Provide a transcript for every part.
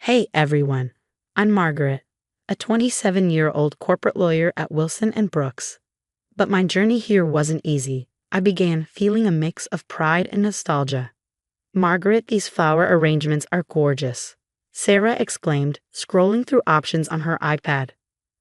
Hey everyone, I'm Margaret, a 27-year-old corporate lawyer at Wilson & Brooks. But my journey here wasn't easy. I began feeling a mix of pride and nostalgia. Margaret, these flower arrangements are gorgeous, Sarah exclaimed, scrolling through options on her iPad.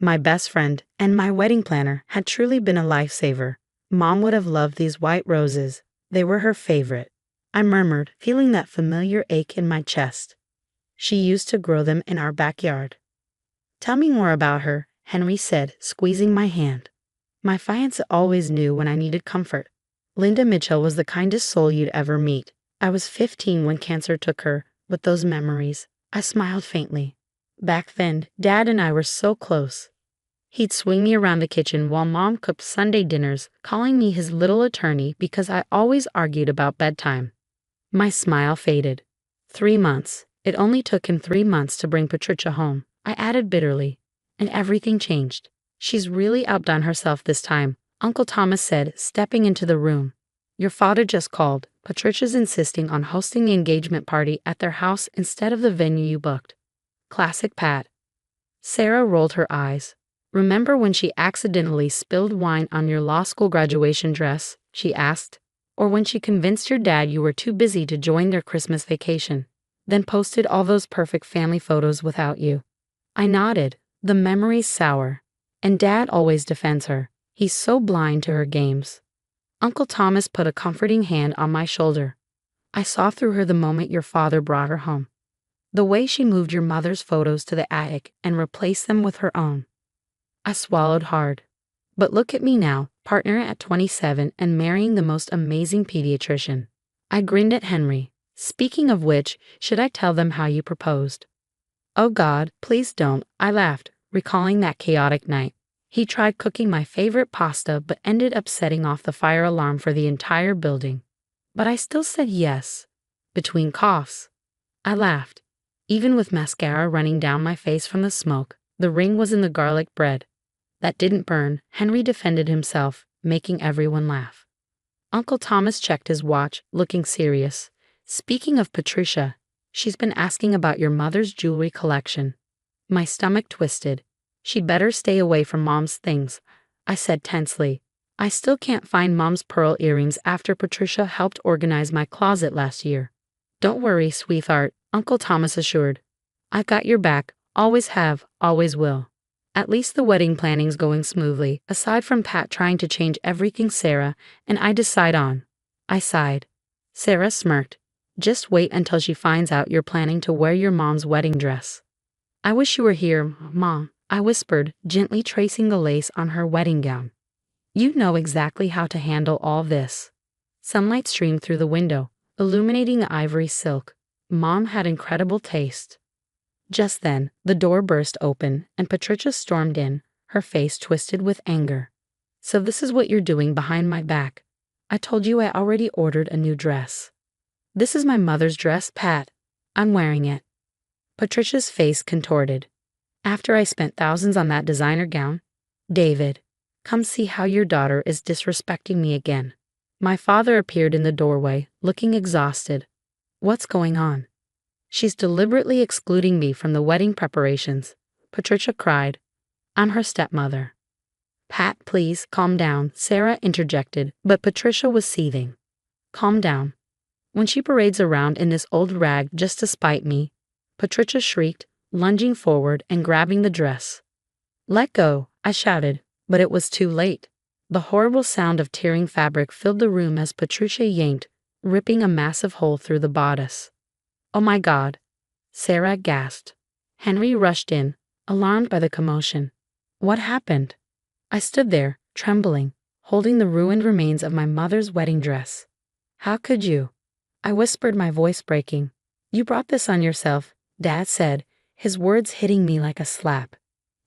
My best friend and my wedding planner had truly been a lifesaver. Mom would have loved these white roses. They were her favorite. I murmured, feeling that familiar ache in my chest. She used to grow them in our backyard. Tell me more about her, Henry said, squeezing my hand. My fiancé always knew when I needed comfort. Linda Mitchell was the kindest soul you'd ever meet. I was 15 when cancer took her, but those memories, I smiled faintly. Back then, Dad and I were so close. He'd swing me around the kitchen while Mom cooked Sunday dinners, calling me his little attorney because I always argued about bedtime. My smile faded. 3 months. It only took him 3 months to bring Patricia home, I added bitterly. And everything changed. She's really outdone herself this time, Uncle Thomas said, stepping into the room. Your father just called. Patricia's insisting on hosting the engagement party at their house instead of the venue you booked. Classic Pat. Sarah rolled her eyes. Remember when she accidentally spilled wine on your law school graduation dress, she asked, or when she convinced your dad you were too busy to join their Christmas vacation, then posted all those perfect family photos without you. I nodded, the memories sour. And Dad always defends her. He's so blind to her games. Uncle Thomas put a comforting hand on my shoulder. I saw through her the moment your father brought her home. The way she moved your mother's photos to the attic and replaced them with her own. I swallowed hard. But look at me now, partner at 27 and marrying the most amazing pediatrician. I grinned at Henry. Speaking of which, should I tell them how you proposed? Oh God, please don't, I laughed, recalling that chaotic night. He tried cooking my favorite pasta but ended up setting off the fire alarm for the entire building. But I still said yes. Between coughs. I laughed. Even with mascara running down my face from the smoke, the ring was in the garlic bread. That didn't burn, Henry defended himself, making everyone laugh. Uncle Thomas checked his watch, looking serious. Speaking of Patricia, she's been asking about your mother's jewelry collection. My stomach twisted. She'd better stay away from Mom's things, I said tensely. I still can't find Mom's pearl earrings after Patricia helped organize my closet last year. Don't worry, sweetheart, Uncle Thomas assured. I've got your back, always have, always will. At least the wedding planning's going smoothly, aside from Pat trying to change everything Sarah and I decide on. I sighed. Sarah smirked. Just wait until she finds out you're planning to wear your mom's wedding dress. I wish you were here, Mom, I whispered, gently tracing the lace on her wedding gown. You know exactly how to handle all this. Sunlight streamed through the window, illuminating the ivory silk. Mom had incredible taste. Just then, the door burst open and Patricia stormed in, her face twisted with anger. So this is what you're doing behind my back. I told you I already ordered a new dress. This is my mother's dress, Pat. I'm wearing it. Patricia's face contorted. After I spent thousands on that designer gown? David, come see how your daughter is disrespecting me again. My father appeared in the doorway, looking exhausted. What's going on? She's deliberately excluding me from the wedding preparations, Patricia cried. I'm her stepmother. Pat, please, calm down, Sarah interjected, but Patricia was seething. Calm down. When she parades around in this old rag just to spite me, Patricia shrieked, lunging forward and grabbing the dress. Let go, I shouted, but it was too late. The horrible sound of tearing fabric filled the room as Patricia yanked, ripping a massive hole through the bodice. Oh my God, Sarah gasped. Henry rushed in, alarmed by the commotion. What happened? I stood there, trembling, holding the ruined remains of my mother's wedding dress. How could you? I whispered, my voice breaking. You brought this on yourself, Dad said, his words hitting me like a slap.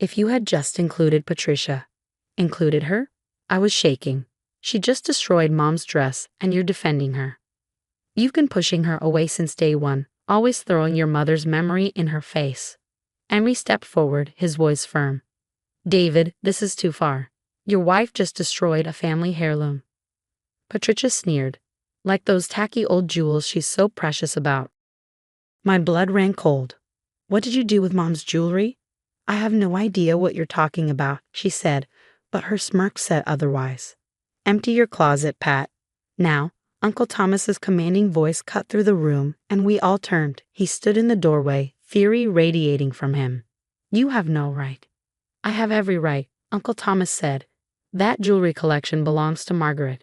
If you had just included Patricia. Included her? I was shaking. She just destroyed Mom's dress, and you're defending her. You've been pushing her away since day one, always throwing your mother's memory in her face. Henry stepped forward, his voice firm. David, this is too far. Your wife just destroyed a family heirloom. Patricia sneered. Like those tacky old jewels she's so precious about. My blood ran cold. What did you do with Mom's jewelry? I have no idea what you're talking about, she said, but her smirk said otherwise. Empty your closet, Pat. Now, Uncle Thomas's commanding voice cut through the room, and we all turned. He stood in the doorway, fury radiating from him. You have no right. I have every right, Uncle Thomas said. That jewelry collection belongs to Margaret.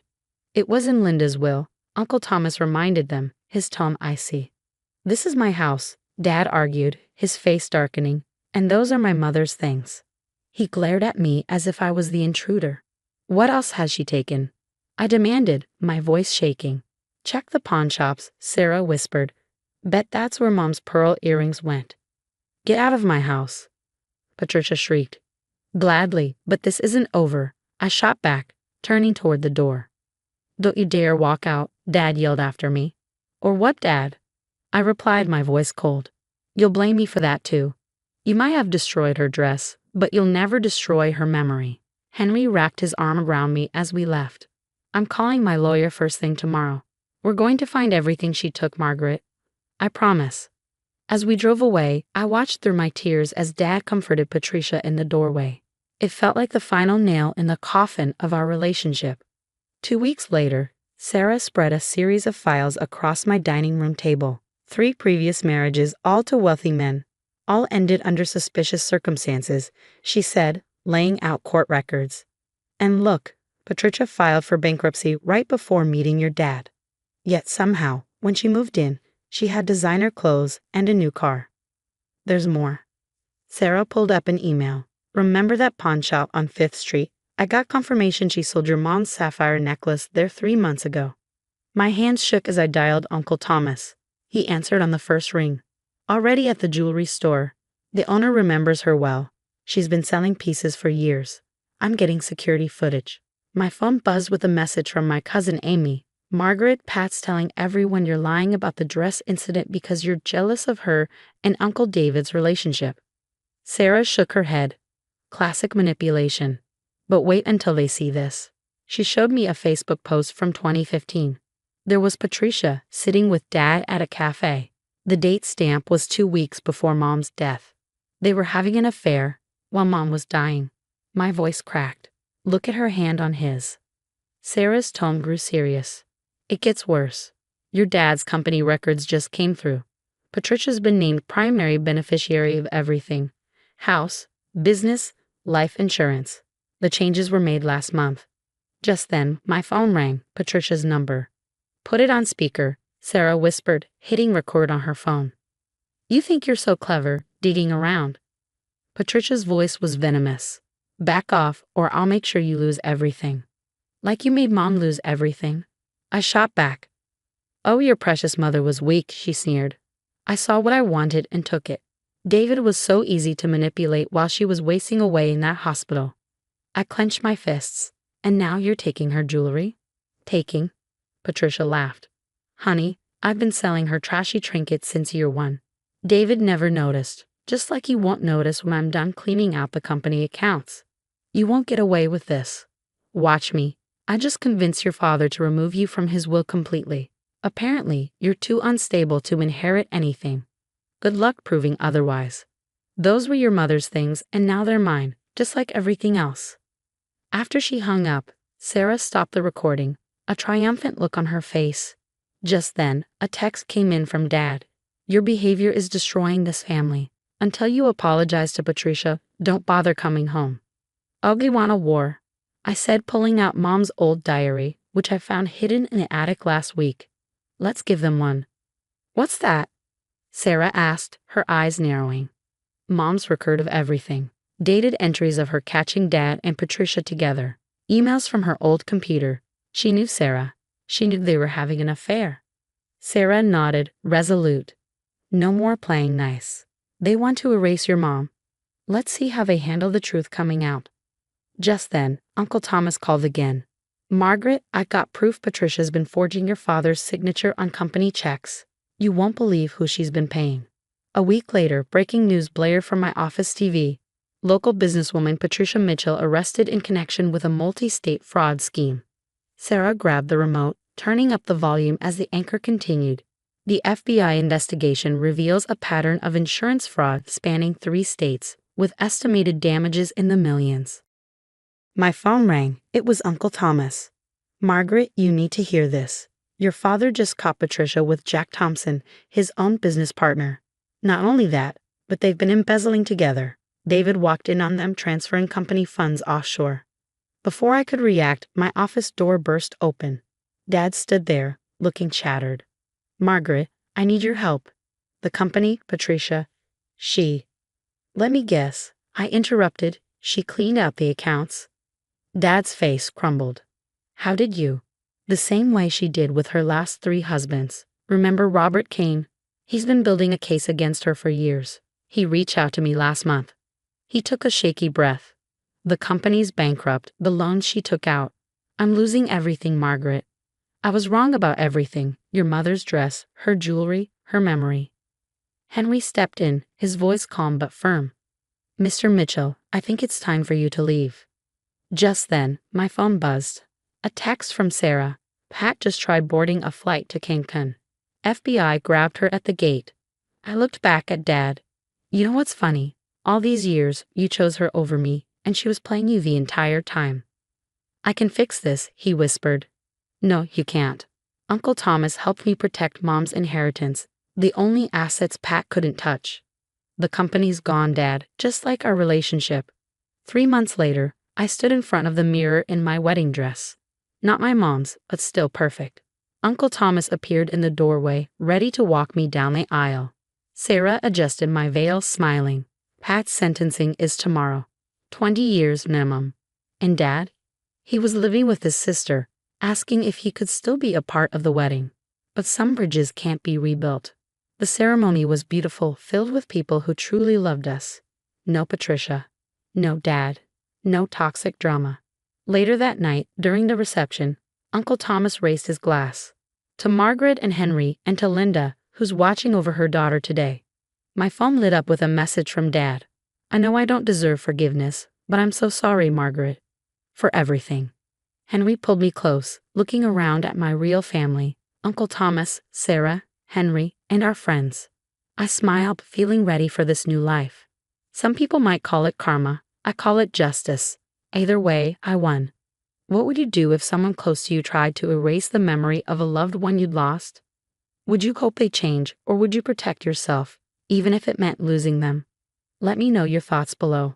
It was in Linda's will, Uncle Thomas reminded them, his tone icy. This is my house, Dad argued, his face darkening, and those are my mother's things. He glared at me as if I was the intruder. What else has she taken? I demanded, my voice shaking. Check the pawn shops, Sarah whispered. Bet that's where Mom's pearl earrings went. Get out of my house, Patricia shrieked. Gladly, but this isn't over, I shot back, turning toward the door. Don't you dare walk out, Dad yelled after me. Or what, Dad? I replied, my voice cold. You'll blame me for that too. You might have destroyed her dress, but you'll never destroy her memory. Henry wrapped his arm around me as we left. I'm calling my lawyer first thing tomorrow. We're going to find everything she took, Margaret. I promise. As we drove away, I watched through my tears as Dad comforted Patricia in the doorway. It felt like the final nail in the coffin of our relationship. 2 weeks later, Sarah spread a series of files across my dining room table. 3 previous marriages, all to wealthy men. All ended under suspicious circumstances, she said, laying out court records. And look, Patricia filed for bankruptcy right before meeting your dad. Yet somehow, when she moved in, she had designer clothes and a new car. There's more. Sarah pulled up an email. Remember that pawn shop on 5th Street? I got confirmation she sold your mom's sapphire necklace there 3 months ago. My hands shook as I dialed Uncle Thomas. He answered on the first ring. Already at the jewelry store. The owner remembers her well. She's been selling pieces for years. I'm getting security footage. My phone buzzed with a message from my cousin Amy. Margaret, Pat's telling everyone you're lying about the dress incident because you're jealous of her and Uncle David's relationship. Sarah shook her head. Classic manipulation. But wait until they see this. She showed me a Facebook post from 2015. There was Patricia sitting with Dad at a cafe. The date stamp was 2 weeks before Mom's death. They were having an affair while Mom was dying. My voice cracked. Look at her hand on his. Sarah's tone grew serious. It gets worse. Your dad's company records just came through. Patricia's been named primary beneficiary of everything. House, business, life insurance. The changes were made last month. Just then, my phone rang, Patricia's number. Put it on speaker, Sarah whispered, hitting record on her phone. You think you're so clever, digging around. Patricia's voice was venomous. Back off, or I'll make sure you lose everything. Like you made Mom lose everything. I shot back. Oh, your precious mother was weak, she sneered. I saw what I wanted and took it. David was so easy to manipulate while she was wasting away in that hospital. I clenched my fists. And now you're taking her jewelry? Taking? Patricia laughed. Honey, I've been selling her trashy trinkets since year 1. David never noticed, just like he won't notice when I'm done cleaning out the company accounts. You won't get away with this. Watch me. I just convinced your father to remove you from his will completely. Apparently, you're too unstable to inherit anything. Good luck proving otherwise. Those were your mother's things, and now they're mine, just like everything else. After she hung up, Sarah stopped the recording, a triumphant look on her face. Just then, a text came in from Dad. Your behavior is destroying this family. Until you apologize to Patricia, don't bother coming home. Ugly want a war, I said, pulling out Mom's old diary, which I found hidden in the attic last week. Let's give them one. What's that? Sarah asked, her eyes narrowing. Mom's record of everything. Dated entries of her catching Dad and Patricia together. Emails from her old computer. She knew Sarah. She knew they were having an affair. Sarah nodded, resolute. No more playing nice. They want to erase your mom. Let's see how they handle the truth coming out. Just then, Uncle Thomas called again. Margaret, I got proof Patricia's been forging your father's signature on company checks. You won't believe who she's been paying. A week later, breaking news blared from my office TV. Local businesswoman Patricia Mitchell arrested in connection with a multi-state fraud scheme. Sarah grabbed the remote, turning up the volume as the anchor continued. The FBI investigation reveals a pattern of insurance fraud spanning 3 states, with estimated damages in the millions. My phone rang. It was Uncle Thomas. Margaret, you need to hear this. Your father just caught Patricia with Jack Thompson, his own business partner. Not only that, but they've been embezzling together. David walked in on them transferring company funds offshore. Before I could react, my office door burst open. Dad stood there, looking shattered. Margaret, I need your help. The company, Patricia, she. Let me guess. I interrupted. She cleaned out the accounts. Dad's face crumbled. How did you? The same way she did with her last 3 husbands. Remember Robert Kane? He's been building a case against her for years. He reached out to me last month. He took a shaky breath. The company's bankrupt, the loans she took out. I'm losing everything, Margaret. I was wrong about everything. Your mother's dress, her jewelry, her memory. Henry stepped in, his voice calm but firm. Mr. Mitchell, I think it's time for you to leave. Just then, my phone buzzed. A text from Sarah. Pat just tried boarding a flight to Cancun. FBI grabbed her at the gate. I looked back at Dad. You know what's funny? All these years, you chose her over me, and she was playing you the entire time. I can fix this, he whispered. No, you can't. Uncle Thomas helped me protect Mom's inheritance, the only assets Pat couldn't touch. The company's gone, Dad, just like our relationship. 3 months later, I stood in front of the mirror in my wedding dress. Not my mom's, but still perfect. Uncle Thomas appeared in the doorway, ready to walk me down the aisle. Sarah adjusted my veil, smiling. Pat's sentencing is tomorrow. 20 years minimum. And Dad? He was living with his sister, asking if he could still be a part of the wedding. But some bridges can't be rebuilt. The ceremony was beautiful, filled with people who truly loved us. No Patricia. No Dad. No toxic drama. Later that night, during the reception, Uncle Thomas raised his glass. To Margaret and Henry, and to Linda, who's watching over her daughter today. My phone lit up with a message from Dad. I know I don't deserve forgiveness, but I'm so sorry, Margaret. For everything. Henry pulled me close, looking around at my real family, Uncle Thomas, Sarah, Henry, and our friends. I smiled, feeling ready for this new life. Some people might call it karma. I call it justice. Either way, I won. What would you do if someone close to you tried to erase the memory of a loved one you'd lost? Would you hope they change, or would you protect yourself, even if it meant losing them? Let me know your thoughts below.